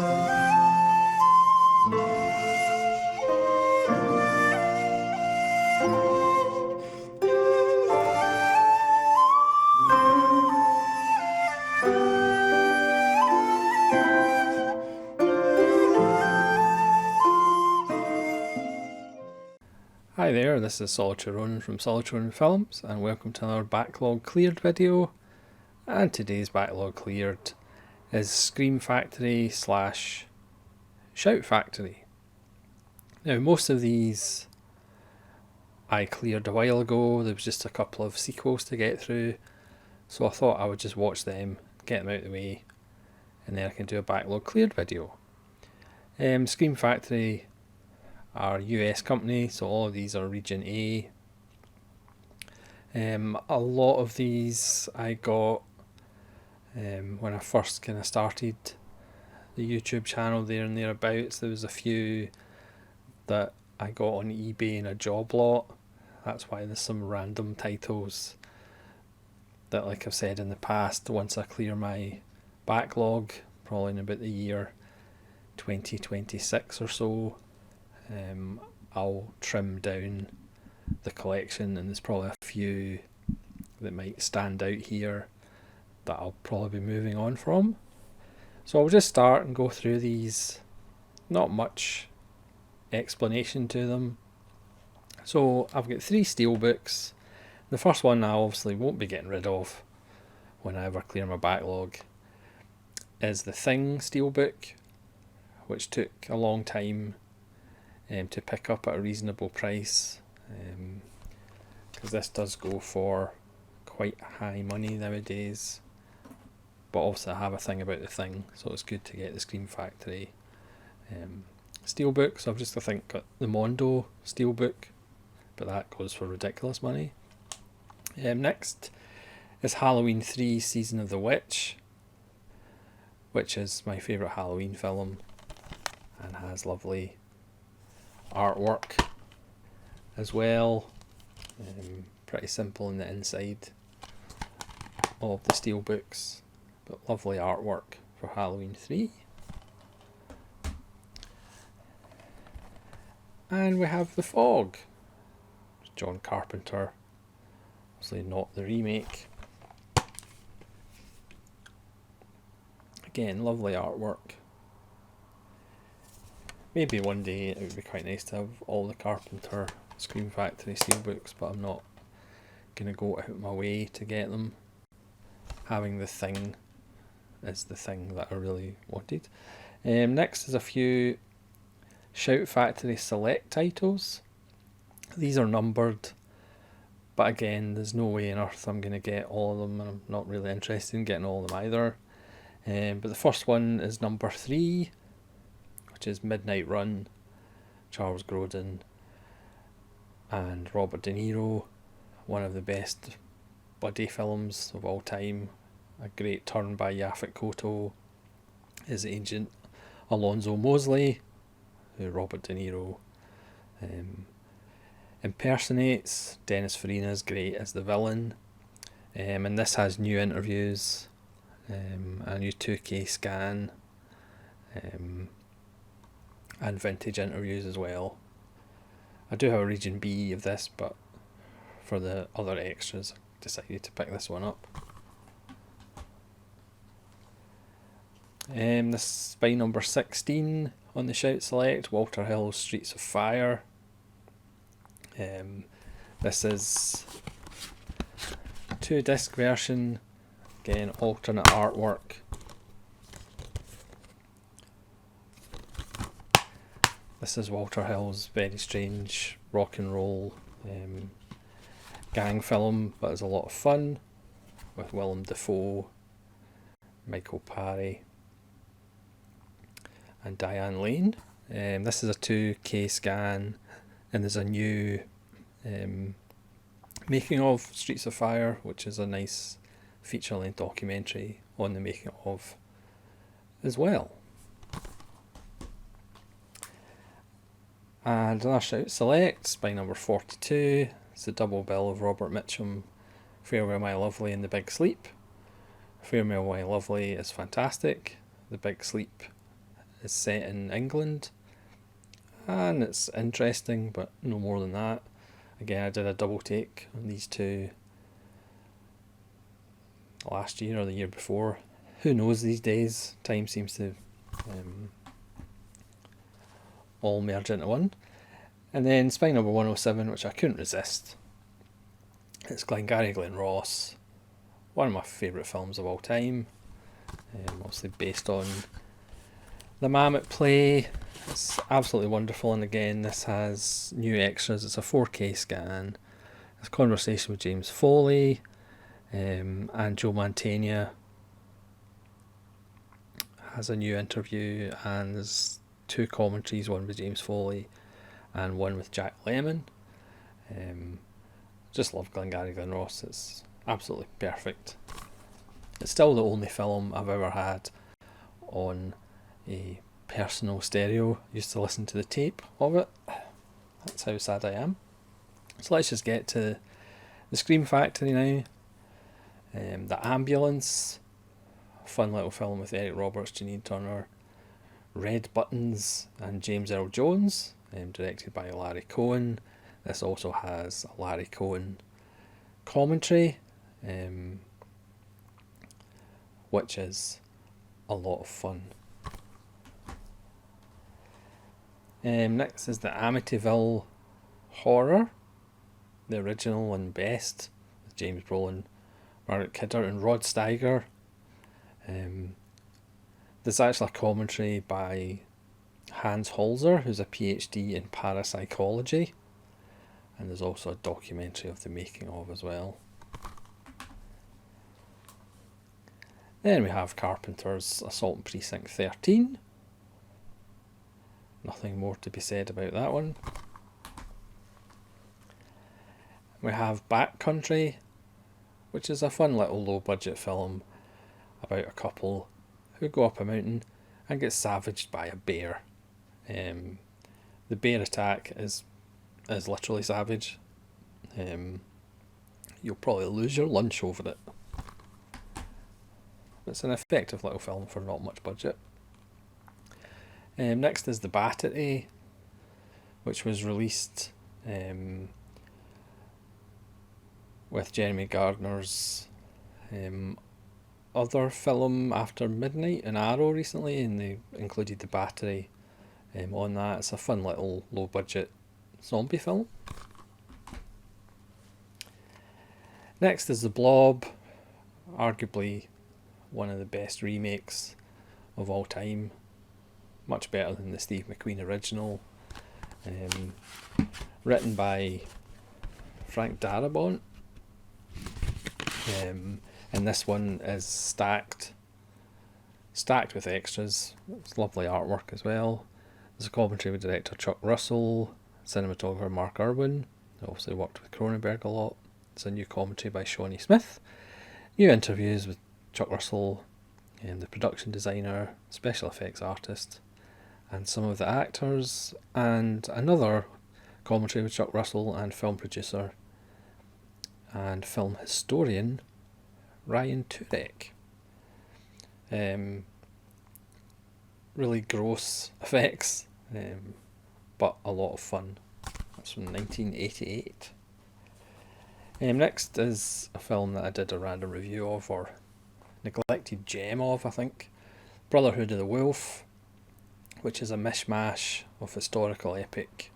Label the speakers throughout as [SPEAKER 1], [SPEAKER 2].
[SPEAKER 1] Hi there, this is Solitary Ronin from Solitary Ronin Films, and welcome to another Backlog Cleared video. And today's Backlog Cleared is Scream Factory / Shout Factory. Now, most of these I cleared a while ago. There was just a couple of sequels to get through, so I thought I would just watch them, get them out of the way, and then I can do a Backlog Cleared video. Scream Factory are US company, so all of these are region A. A lot of these I got when I first kind of started the YouTube channel there and thereabouts. There was a few that I got on eBay in a job lot. That's why there's some random titles that, like I've said in the past, once I clear my backlog, probably in about the year 2026 or so, I'll trim down the collection, and there's probably a few that might stand out here that I'll probably be moving on from. So I'll just start and go through these. Not much explanation to them. So I've got 3 steelbooks. The first one I obviously won't be getting rid of when I ever clear my backlog is the Thing steelbook, which took a long time to pick up at a reasonable price, because this does go for quite high money nowadays. But also I have a thing about the Thing, so it's good to get the Scream Factory steelbook. So I've just, I think, got the Mondo steelbook, but that goes for ridiculous money. Next is Halloween 3 Season of the Witch, which is my favourite Halloween film and has lovely artwork as well. Pretty simple in the inside of the steelbooks, but lovely artwork for Halloween 3. And we have The Fog, John Carpenter, obviously not the remake. Again, lovely artwork. Maybe one day it would be quite nice to have all the Carpenter Scream Factory steelbooks, but I'm not going to go out my way to get them. Having the Thing is the thing that I really wanted. Next is a few Shout Factory Select titles. These are numbered, but again, there's no way on earth I'm going to get all of them, and I'm not really interested in getting all of them either. But the first one is number 3, which is Midnight Run, Charles Grodin and Robert De Niro, one of the best buddy films of all time. A great turn by Yaphet Kotto as agent Alonzo Mosley, who Robert De Niro impersonates. Dennis Farina's great as the villain, and this has new interviews, a new 2K scan, and vintage interviews as well. I do have a region B of this, but for the other extras I decided to pick this one up. This is by number 16 on the Shout Select, Walter Hill's Streets of Fire. This is 2-disc version, again alternate artwork. This is Walter Hill's very strange rock and roll gang film, but it's a lot of fun with Willem Dafoe, Michael Parry and Diane Lane. This is a 2K scan, and there's a new making of Streets of Fire, which is a nice feature-length documentary on the making of as well. And another Shout Select by number 42. It's the double bill of Robert Mitchum, Farewell My Lovely and The Big Sleep. Farewell My Lovely is fantastic. The Big Sleep is set in England, and it's interesting, but no more than that. Again, I did a double take on these two last year or the year before. Who knows these days? Time seems to all merge into one. And then Spy Number 107, which I couldn't resist. It's Glengarry Glen Ross, one of my favourite films of all time. Obviously based on the Mammoth play. It's absolutely wonderful, and again, this has new extras. It's a 4K scan. It's a conversation with James Foley, and Joe Mantegna has a new interview, and there's 2 commentaries, one with James Foley and one with Jack Lemmon. Just love Glengarry Glen Ross. It's absolutely perfect. It's still the only film I've ever had on a personal stereo. I used to listen to the tape of it. That's how sad I am. So let's just get to the Scream Factory now. The Ambulance, a fun little film with Eric Roberts, Janine Turner. Red Buttons and James Earl Jones, directed by Larry Cohen. This also has a Larry Cohen commentary, which is a lot of fun. Next is the Amityville Horror, the original and best, with James Brolin, Margaret Kidder and Rod Steiger. There's actually a commentary by Hans Holzer, who's a PhD in parapsychology, and there's also a documentary of the making of as well. Then we have Carpenter's Assault on Precinct 13. Nothing more to be said about that one. We have Backcountry, which is a fun little low budget film about a couple who go up a mountain and get savaged by a bear. The bear attack is literally savage. You'll probably lose your lunch over it. It's an effective little film for not much budget. Next is The Battery, which was released with Jeremy Gardner's other film After Midnight and Arrow recently, and they included The Battery on that. It's a fun little low budget zombie film. Next is The Blob, arguably one of the best remakes of all time, much better than the Steve McQueen original. Written by Frank Darabont, and this one is stacked with extras. It's lovely artwork as well. There's a commentary with director Chuck Russell, cinematographer Mark Irwin, who obviously worked with Cronenberg a lot. It's a new commentary by Shawnee Smith, new interviews with Chuck Russell, the production designer, special effects artist, and some of the actors, and another commentary with Chuck Russell and film producer and film historian Ryan Turek. Really gross effects, but a lot of fun. That's from 1988. Next is a film that I did a random review of, or neglected gem of, I think. Brotherhood of the Wolf, which is a mishmash of historical epic,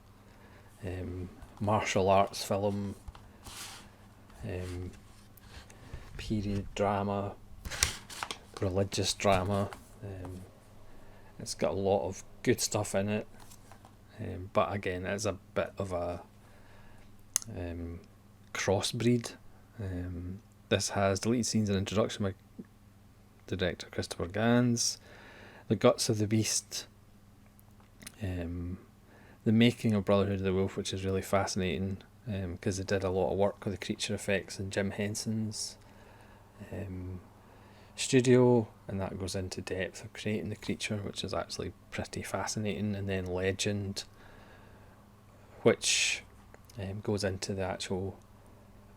[SPEAKER 1] martial arts film, period drama, religious drama. It's got a lot of good stuff in it, but again, it's a bit of a crossbreed. This has deleted scenes and introduction by director Christopher Gans, the guts of the beast, the making of Brotherhood of the Wolf, which is really fascinating because they did a lot of work with the creature effects in Jim Henson's studio, and that goes into depth of creating the creature, which is actually pretty fascinating. And then Legend, which goes into the actual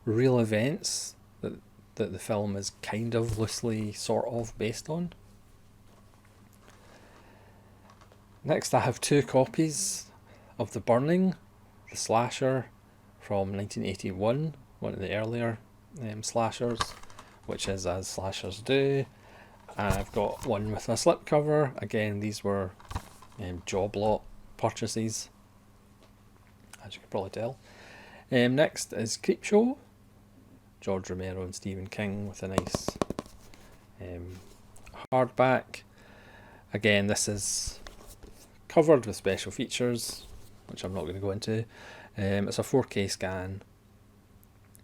[SPEAKER 1] real events that the film is kind of loosely sort of based on. Next I have 2 copies of The Burning, the slasher from 1981, one of the earlier slashers, which is as slashers do. And I've got one with a slipcover. Again, these were job lot purchases, as you can probably tell. Next is Creepshow, George Romero and Stephen King, with a nice hardback. Again, this is covered with special features, which I'm not going to go into. It's a 4K scan.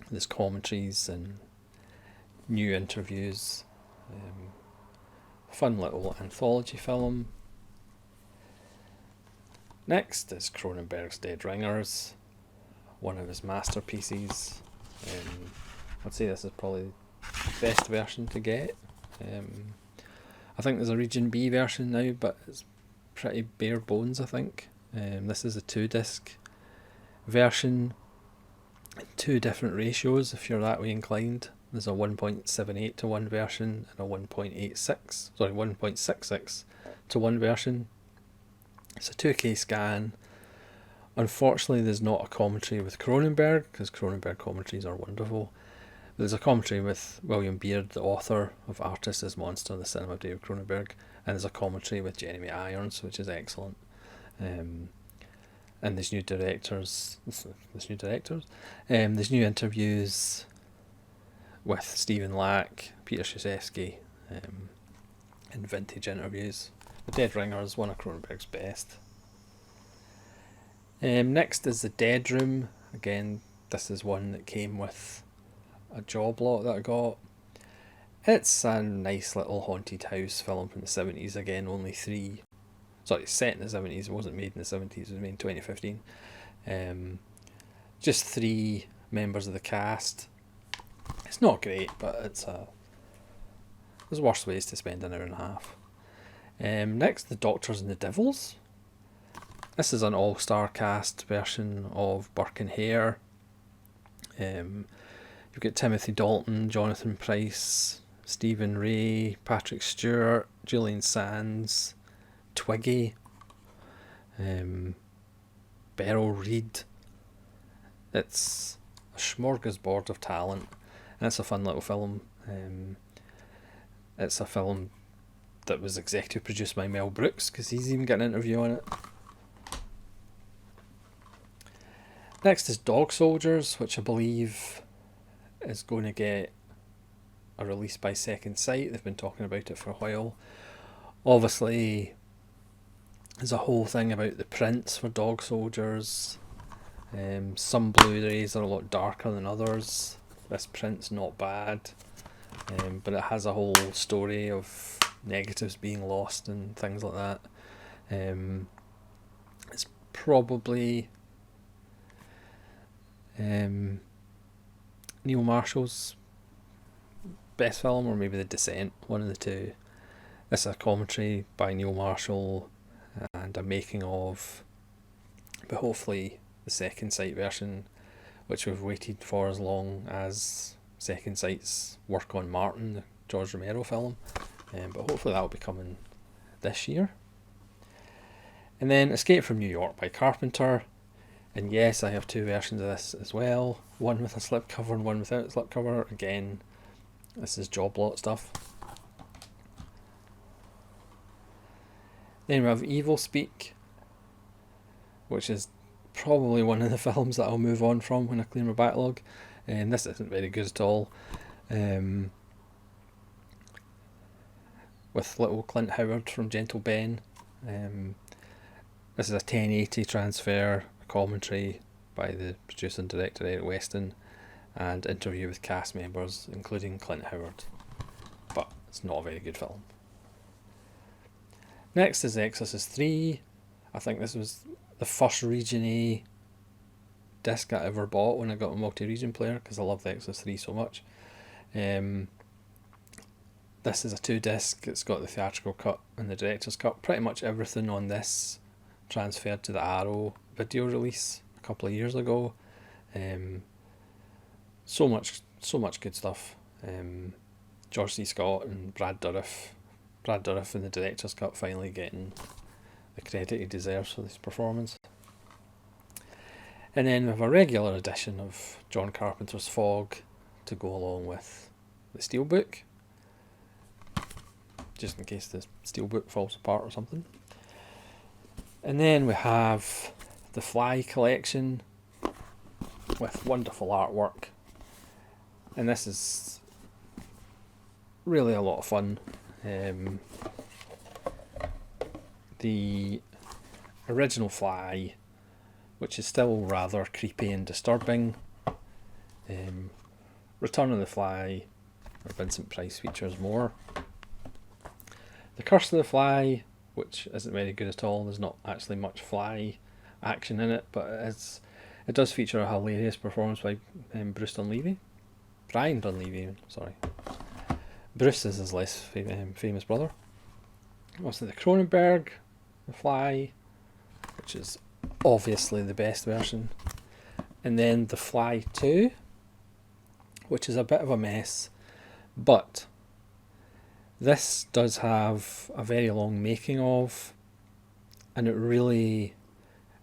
[SPEAKER 1] There's commentaries and new interviews. Fun little anthology film. Next is Cronenberg's Dead Ringers, one of his masterpieces. I'd say this is probably the best version to get. I think there's a Region B version now, but it's pretty bare bones, I think. This is a 2-disc version, 2 different ratios if you're that way inclined. There's a 1.78 to 1 version and a 1.66 to 1 version. It's a 2K scan. Unfortunately, there's not a commentary with Cronenberg, because Cronenberg commentaries are wonderful. There's a commentary with William Beard, the author of Artist as Monster, the Cinema of David Cronenberg, and there's a commentary with Jeremy Irons, which is excellent. And there's new directors. There's new interviews with Stephen Lack, Peter Krzyzewski, and vintage interviews. The Dead Ringer is one of Cronenberg's best. Next is The Dead Room. Again, this is one that came with a job lot that I got. It's a nice little haunted house film from the 70s. Again, only 3. Sorry, set in the 70s. It wasn't made in the 70s. It was made in 2015. Just 3 members of the cast. It's not great, but there's worse ways to spend an hour and a half. Next, The Doctors and the Devils. This is an all-star cast version of Burke and Hare. You've got Timothy Dalton, Jonathan Pryce, Stephen Ray, Patrick Stewart, Julian Sands, Twiggy, Beryl Reid. It's a smorgasbord of talent, and it's a fun little film. It's a film that was executive produced by Mel Brooks, because he's even got an interview on it. Next is Dog Soldiers, which I believe is going to get a release by Second Sight. They've been talking about it for a while. Obviously, there's a whole thing about the prints for Dog Soldiers. Some Blu-rays are a lot darker than others. This print's not bad, but it has a whole story of negatives being lost and things like that. It's probably Neil Marshall's best film, or maybe The Descent, one of the two. This is a commentary by Neil Marshall and a making of, but hopefully the Second Sight version, which we've waited for as long as Second Sight's work on Martin, the George Romero film, but hopefully that will be coming this year. And then Escape from New York by Carpenter. And yes, I have 2 versions of this as well. One with a slipcover and one without a slipcover. Again, this is job lot stuff. Then we have Evil Speak, which is probably one of the films that I'll move on from when I clear my backlog. And this isn't very good at all. With little Clint Howard from Gentle Ben. This is a 1080 transfer, commentary by the producer and director Eric Weston, and interview with cast members including Clint Howard, but it's not a very good film. Next is The Exorcist 3. I think this was the first Region A disc I ever bought when I got a multi-region player, because I love The Exorcist 3 so much. This is a 2-disc. It's got the theatrical cut and the director's cut. Pretty much everything on this transferred to the Arrow video release a couple of years ago. So much good stuff. George C. Scott and Brad Dourif in the director's cut finally getting the credit he deserves for this performance. And then we have a regular edition of John Carpenter's Fog to go along with the Steelbook, just in case the Steelbook falls apart or something. And then we have the Fly collection with wonderful artwork. And this is really a lot of fun. The original Fly, which is still rather creepy and disturbing. Return of the Fly, where Vincent Price features more. The Curse of the Fly, which isn't very good at all. There's not actually much fly action in it, but it does feature a hilarious performance by Brian Dunleavy, sorry. Bruce is his less famous brother. Also the Cronenberg, the Fly, which is obviously the best version. And then the Fly 2, which is a bit of a mess, but this does have a very long making of, and it really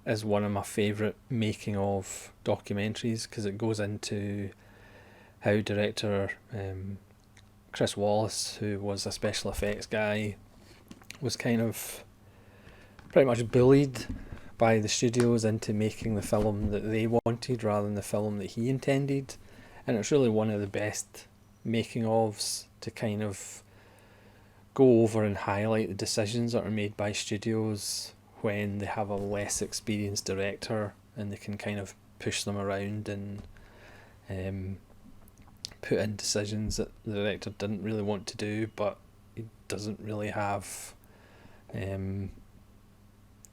[SPEAKER 1] is one of my favourite making of documentaries, because it goes into how director Chris Wallace, who was a special effects guy, was kind of pretty much bullied by the studios into making the film that they wanted rather than the film that he intended. And it's really one of the best making ofs to kind of go over and highlight the decisions that are made by studios when they have a less experienced director, and they can kind of push them around and put in decisions that the director didn't really want to do, but he doesn't really have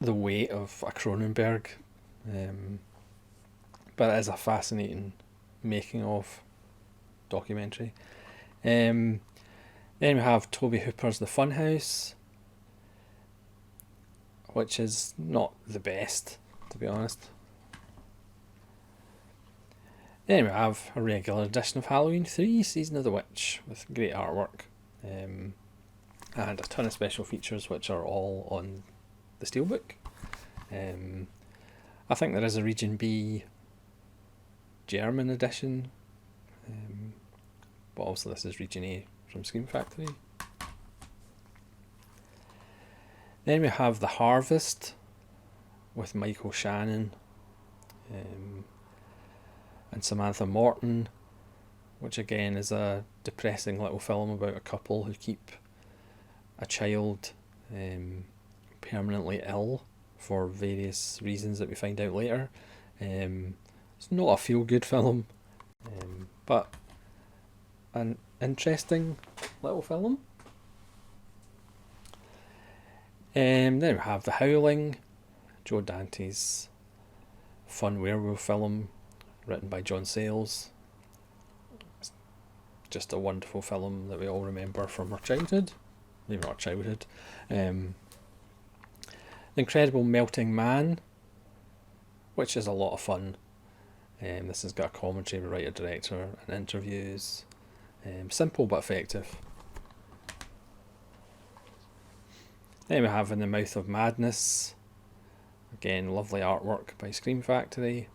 [SPEAKER 1] the weight of a Cronenberg. But it is a fascinating making of documentary. Then we have Toby Hooper's The Funhouse, which is not the best, to be honest. Then we have a regular edition of Halloween 3 Season of the Witch with great artwork, and a ton of special features which are all on the Steelbook. I think there is a Region B German edition, but also this is Region A from Scream Factory. Then we have The Harvest with Michael Shannon and Samantha Morton, which again is a depressing little film about a couple who keep a child permanently ill for various reasons that we find out later. It's not a feel-good film, but an interesting little film. Then we have The Howling, Joe Dante's fun werewolf film written by John Sayles. It's just a wonderful film that we all remember from our childhood. Maybe not childhood. The Incredible Melting Man, which is a lot of fun. This has got a commentary with writer, director and interviews. Simple but effective. Then we have In the Mouth of Madness. Again, lovely artwork by Scream Factory.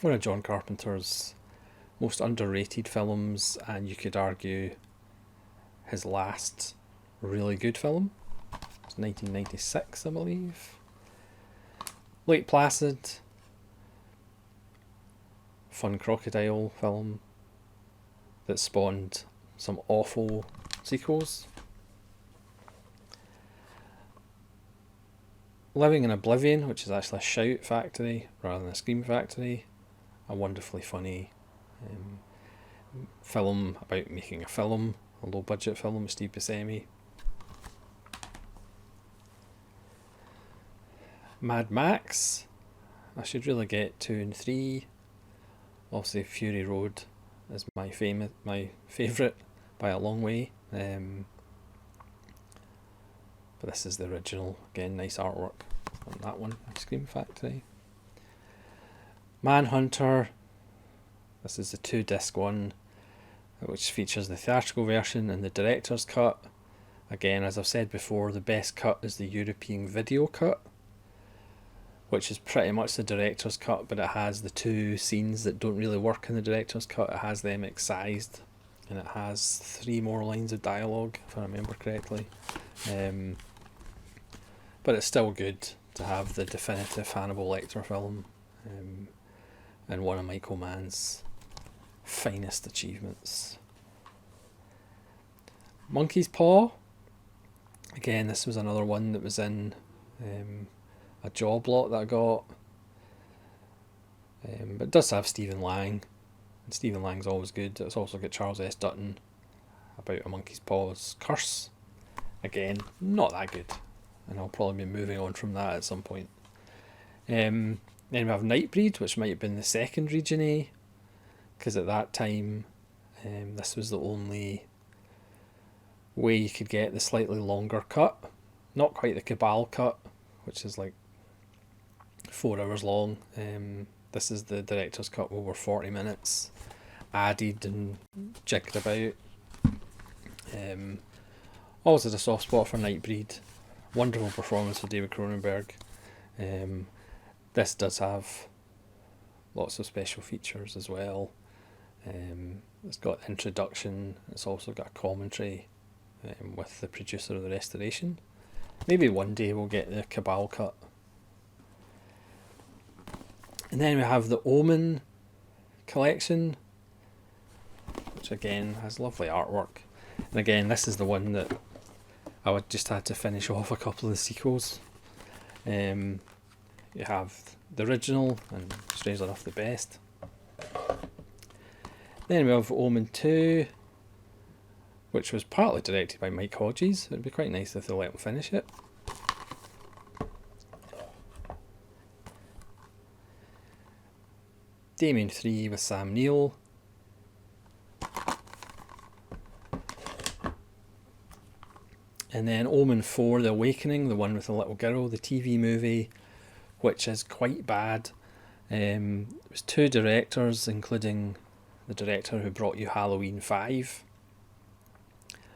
[SPEAKER 1] One of John Carpenter's most underrated films, and you could argue his last really good film. It's 1996, I believe. Lake Placid. Fun crocodile film that spawned some awful sequels. Living in Oblivion, which is actually a Shout Factory rather than a Scream Factory. A wonderfully funny film about making a film, a low budget film with Steve Buscemi. Mad Max, I should really get 2 and 3. Obviously Fury Road is my favourite by a long way. But this is the original. Again, nice artwork on that one, Scream Factory. Manhunter, this is the 2-disc one, which features the theatrical version and the director's cut. Again, as I've said before, the best cut is the European video cut, which is pretty much the director's cut, but it has the two scenes that don't really work in the director's cut. It has them excised, and it has 3 more lines of dialogue, if I remember correctly. But it's still good to have the definitive Hannibal Lecter film, and one of Michael Mann's finest achievements. Monkey's Paw. Again, this was another one that was in a job lot that I got. But it does have Stephen Lang, and Stephen Lang's always good. It's also got Charles S. Dutton about a monkey's paw's curse. Again, not that good, and I'll probably be moving on from that at some point. Then we have Nightbreed, which might have been the second Region A, because at that time this was the only way you could get the slightly longer cut. Not quite the Cabal cut, which is like 4 hours long. This is the director's cut, over 40 minutes, added and jigged about. Always had a soft spot for Nightbreed. Wonderful performance for David Cronenberg. This does have lots of special features as well. It's got introduction. It's also got a commentary with the producer of the restoration. Maybe one day we'll get the Cabal cut. And then we have the Omen collection, which again has lovely artwork. And again, this is the one that I would just had to finish off a couple of the sequels. You have the original, and strangely enough the best. Then we have Omen 2, which was partly directed by Mike Hodges. It would be quite nice if they let him finish it. Damien 3 with Sam Neill. And then Omen 4, The Awakening, the one with the little girl, the TV movie, which is quite bad. It was 2 directors, including the director who brought you Halloween 5.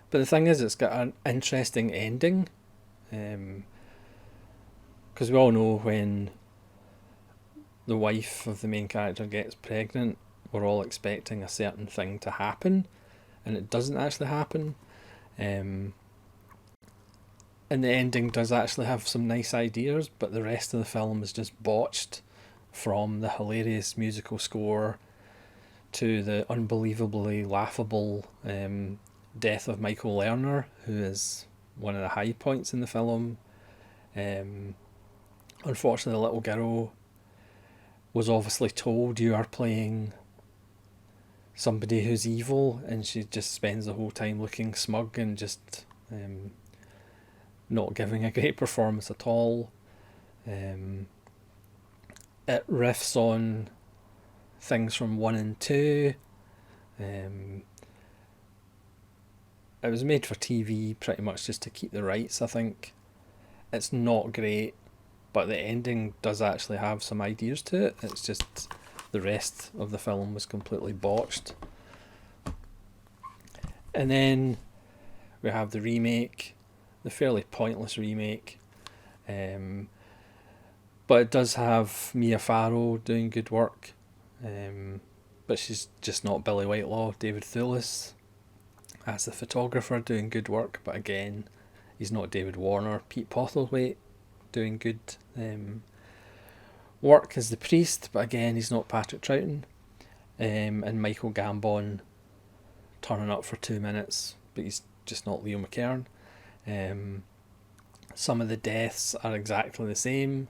[SPEAKER 1] But the thing is, it's got an interesting ending. Because we all know when the wife of the main character gets pregnant, we're all expecting a certain thing to happen, and it doesn't actually happen. And the ending does actually have some nice ideas, but the rest of the film is just botched, from the hilarious musical score to the unbelievably laughable death of Michael Lerner, who is one of the high points in the film. Unfortunately, the little girl was obviously told, you are playing somebody who's evil, and she just spends the whole time looking smug and just not giving a great performance at all. It riffs on things from 1 and 2. It was made for TV pretty much just to keep the rights, I think. It's not great, but the ending does actually have some ideas to it. It's just the rest of the film was completely botched. And then we have the remake, the fairly pointless remake. But it does have Mia Farrow doing good work. But she's just not Billy Whitelaw. David Thewlis as the photographer doing good work, but again, he's not David Warner. Pete Postlethwaite doing good work as the priest, but again, he's not Patrick Troughton. And Michael Gambon turning up for 2 minutes, but he's just not Leo McKern. Some of the deaths are exactly the same,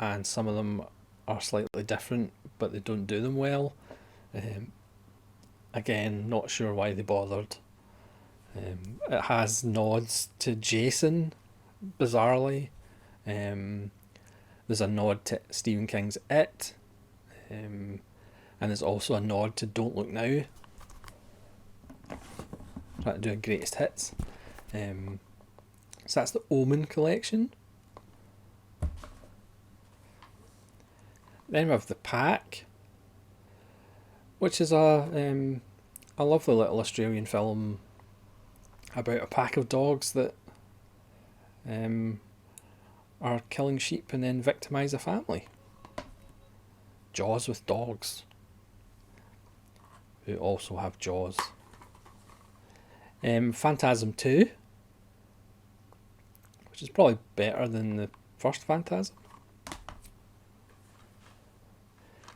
[SPEAKER 1] and some of them are slightly different, but they don't do them well. Again, not sure why they bothered. It has nods to Jason, bizarrely. There's a nod to Stephen King's It, and there's also a nod to Don't Look Now. Trying to do a greatest hits. So that's the Omen collection. Then we have The Pack, which is a lovely little Australian film about a pack of dogs that are killing sheep and then victimise a family. Jaws with dogs, who also have jaws. Phantasm 2, which is probably better than the first Phantasm.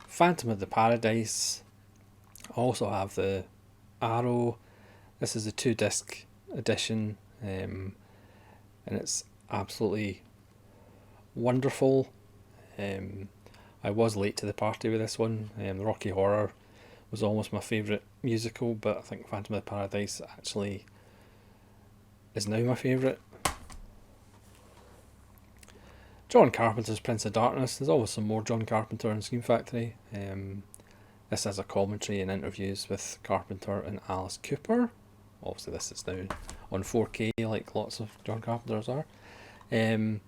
[SPEAKER 1] Phantom of the Paradise. I also have the Arrow. This is the 2-disc edition, and it's absolutely wonderful. I was late to the party with this one. The Rocky Horror was almost my favourite musical, but I think Phantom of the Paradise actually is now my favourite. John Carpenter's Prince of Darkness. There's always some more John Carpenter in Scream Factory. This has a commentary and interviews with Carpenter and Alice Cooper. Obviously this is now on 4K like lots of John Carpenter's are. The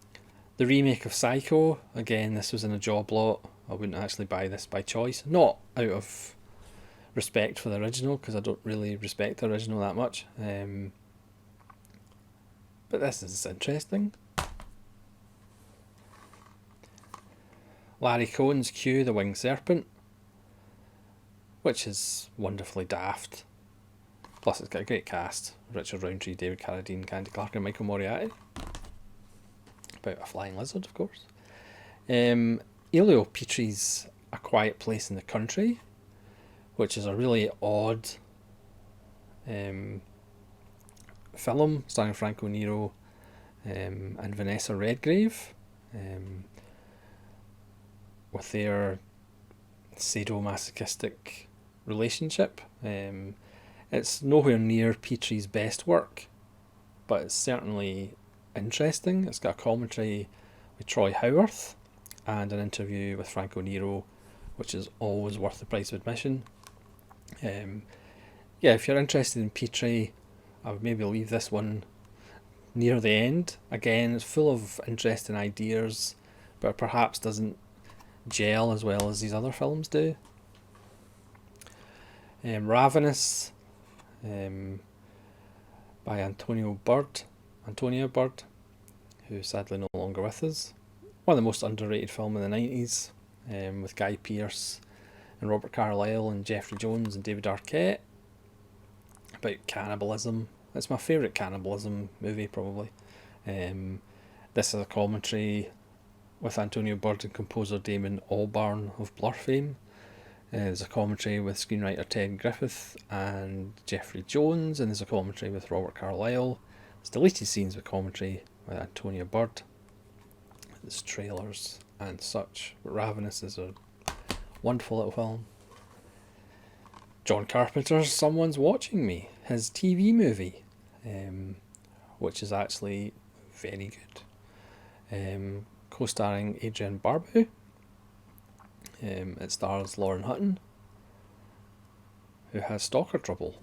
[SPEAKER 1] remake of Psycho, again this was in a job lot. I wouldn't actually buy this by choice. Not out of respect for the original, because I don't really respect the original that much. But this is interesting. Larry Cohen's Q, the Winged Serpent, which is wonderfully daft. Plus it's got a great cast. Richard Roundtree, David Carradine, Candy Clark and Michael Moriarty. About a flying lizard, of course. Elio Petrie's A Quiet Place in the Country, which is a really odd film starring Franco Nero and Vanessa Redgrave, with their sadomasochistic relationship. It's nowhere near Petrie's best work, but it's certainly interesting. It's got a commentary with Troy Howarth and an interview with Franco Nero, which is always worth the price of admission. Yeah, if you're interested in Petrie, I would maybe leave this one near the end. Again, it's full of interesting ideas, but perhaps doesn't gel as well as these other films do. Ravenous, by Antonia Bird, who's sadly no longer with us. One of the most underrated films in the 90s, with Guy Pearce and Robert Carlyle and Jeffrey Jones and David Arquette, about cannibalism. It's my favourite cannibalism movie, probably. This is a commentary with Antonio Bird and composer Damon Albarn of Blur fame. There's a commentary with screenwriter Ted Griffith and Jeffrey Jones, and there's a commentary with Robert Carlyle. There's deleted scenes with commentary with Antonia Bird. There's trailers and such. But Ravenous is a wonderful little film. John Carpenter's Someone's Watching Me, his TV movie, which is actually very good. Co-starring Adrienne Barbeau. It stars Lauren Hutton, who has stalker trouble.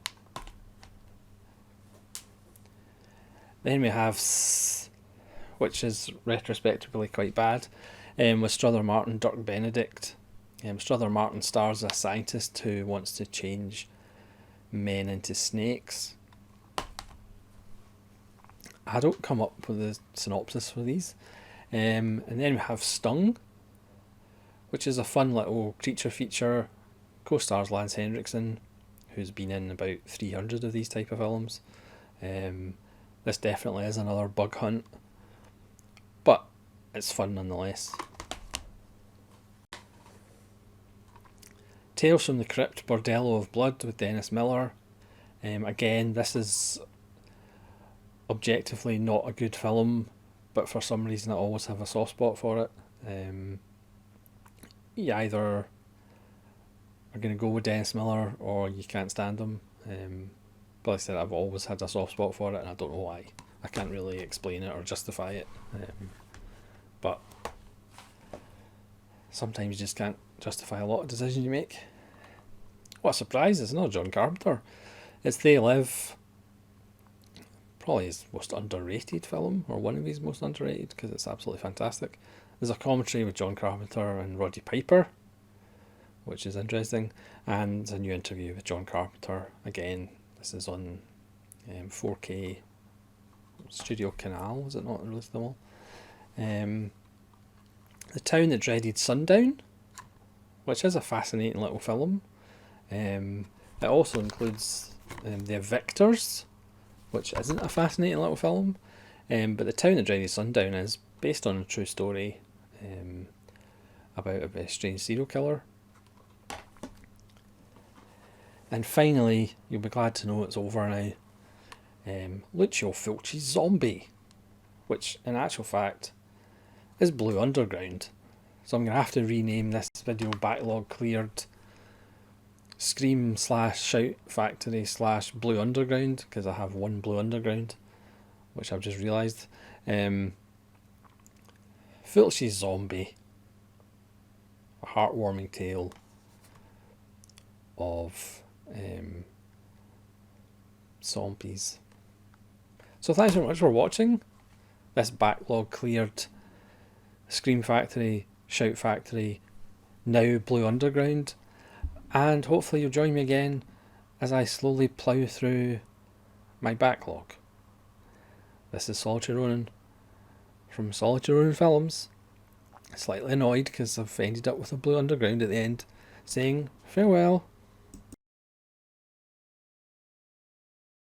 [SPEAKER 1] Then we have which is retrospectively quite bad, with Strother Martin, Dirk Benedict. Strother Martin stars a scientist who wants to change men into snakes. I don't come up with a synopsis for these. And then we have Stung, which is a fun little creature feature. Co-stars Lance Henriksen, who's been in about 300 of these type of films. This definitely is another bug hunt, but it's fun nonetheless. Tales from the Crypt, Bordello of Blood with Dennis Miller. Again, this is objectively not a good film, but for some reason I always have a soft spot for it. You either are going to go with Dennis Miller or you can't stand him. But like I said, I've always had a soft spot for it, and I don't know why. I can't really explain it or justify it. But sometimes you just can't justify a lot of decisions you make. What a surprise, it's not John Carpenter. It's They Live. Probably his most underrated film, or one of his most underrated, because it's absolutely fantastic. There's a commentary with John Carpenter and Roddy Piper, which is interesting, and a new interview with John Carpenter. Again, this is on 4K Studio Canal, was it not released them all? The Town That Dreaded Sundown, which is a fascinating little film. It also includes The Evictors, which isn't a fascinating little film. But The Town That Dreaded Sundown is based on a true story about a very strange serial killer. And finally, you'll be glad to know it's over now. Lucio Fulci's Zombie, which in actual fact is Blue Underground. So I'm going to have to rename this video Backlog Cleared Scream / Shout Factory / Blue Underground, because I have one Blue Underground, which I've just realised. Fulci's Zombie, a heartwarming tale of zombies. So thanks very much for watching this Backlog Cleared Scream Factory, Shout Factory, now Blue Underground, and hopefully you'll join me again as I slowly plough through my backlog. This is Solitary Ronin from Solitary Ronin Films, slightly annoyed because I've ended up with a Blue Underground at the end, saying farewell.